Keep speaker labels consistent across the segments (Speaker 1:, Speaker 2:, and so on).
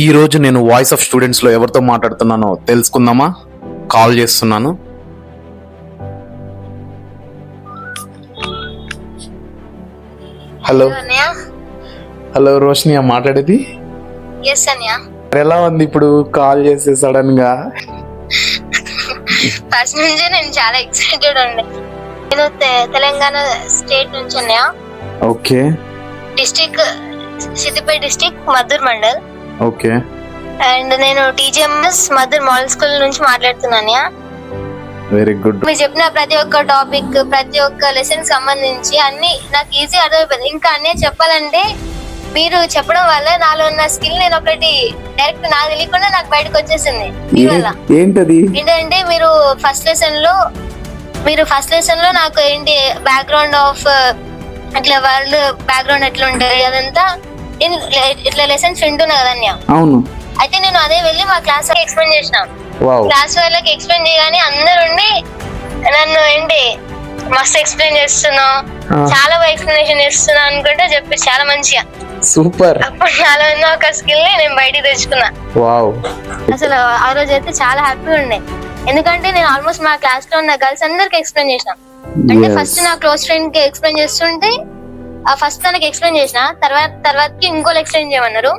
Speaker 1: ఈ రోజు నేను వాయిస్ ఆఫ్ స్టూడెంట్స్ లో ఎవరితో మాట్లాడుతున్నానో తెలుసుకుందామా? కాల్ చేస్తున్నాను. హలో హలో, రోషిని మాట్లాడేది? ఎలా ఉంది ఇప్పుడు కాల్ చేసి సడన్ గా?
Speaker 2: ఫస్ట్ నుంచి నేను చాలా ఎక్సైటెడ్ ఉండే. నేను తెలంగాణ స్టేట్ నుంచి అన్నయ్య.
Speaker 1: Okay.
Speaker 2: District Siddipet district Maddur mandal.
Speaker 1: Okay.
Speaker 2: And నేను టీజీఎంఎస్ మద్దూర్ మోడల్ స్కూల్ నుంచి మాట్లాడుతున్నాను.
Speaker 1: Very good.
Speaker 2: మీరు చెప్పిన ప్రతి ఒక్క టాపిక్, ప్రతి ఒక్క లెసన్ సంబంధించి అన్ని నాకు ఈజీ అర్థమైపోయింది. ఇంకా అన్నీ చెప్పాలంటే మీరు చెప్పడం వల్ల నాలో ఉన్న స్కిల్ నేను ఒకటి డైరెక్ట్ నాకు తెలియకుండా నాకు బయటకు వచ్చేసింది. ఏంటంటే మీరు ఫస్ట్ లెసన్ లో నాకు ఏంటి బ్యాక్గ్రౌండ్ ఆఫ్ అట్లా వరల్డ్ బ్యాక్గ్రౌండ్ ఎట్లా ఉంటది అదంతా ఇట్లా లెసన్స్ వింటున్నా కదన్యా.
Speaker 1: అవును.
Speaker 2: అయితే నేను అదే వెళ్ళి మా క్లాస్ వాళ్ళకి ఎక్స్ప్లెయిన్ చేసిన. క్లాస్ వాళ్ళకి ఎక్స్ప్లెయిన్ చేయగానే అందరు ఉండి నన్ను ఏంటి మస్తు ఎక్స్ప్లెయిన్ చేస్తున్నావు, చాలా బాగా ఎక్స్ప్లెనేషన్ చేస్తున్నా అనుకుంటే చెప్పి చాలా మంచిగా
Speaker 1: సూపర్.
Speaker 2: అప్పుడు నాలో ఉన్న ఒక స్కిల్ ని నేను బయటికి తెచ్చుకున్నా. అసలు ఆ రోజు అయితే చాలా హ్యాపీగా ఉండే. ఎందుకంటే నేను ఆల్మోస్ట్ మా క్లాస్ లో ఉన్న గర్ల్స్ అందరికి ఎక్స్ప్లెయిన్ చేసిన. అంటే ఫస్ట్ నా క్లోజ్ ఫ్రెండ్ కి ఎక్స్ప్లెయిన్ చేస్తుంటే ఫస్ట్ తనకి ఎక్స్ప్లెయిన్ చేసిన, తర్వాతకి ఇంకోళ్ళు ఎక్స్ప్లెయిన్ చేయమన్నారు.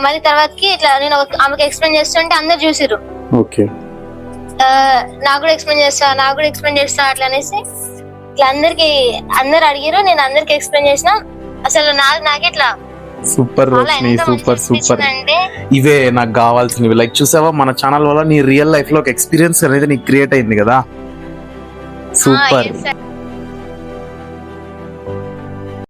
Speaker 2: మళ్ళీ తర్వాతకి ఇట్లా నేను ఆమెకి ఎక్స్ప్లెయిన్ చేస్తుంటే అందరు చూసిర్రు. నాకు కూడా ఎక్స్ప్లెయిన్ చేస్తా అట్లా అనేసి ఇట్లా అందరు అడిగారు. నేను అందరికి ఎక్స్ప్లెయిన్ చేసిన. అసలు నాకే ఇట్లా
Speaker 1: సూపర్ రోషిని, సూపర్ సూపర్. ఇవే నాకు కావాల్సినవి. లైక్ చూసావా, మన ఛానల్ వల్ల నీ రియల్ లైఫ్ లో ఒక ఎక్స్పీరియన్స్ అనేది నీకు క్రియేట్ అయింది కదా. సూపర్.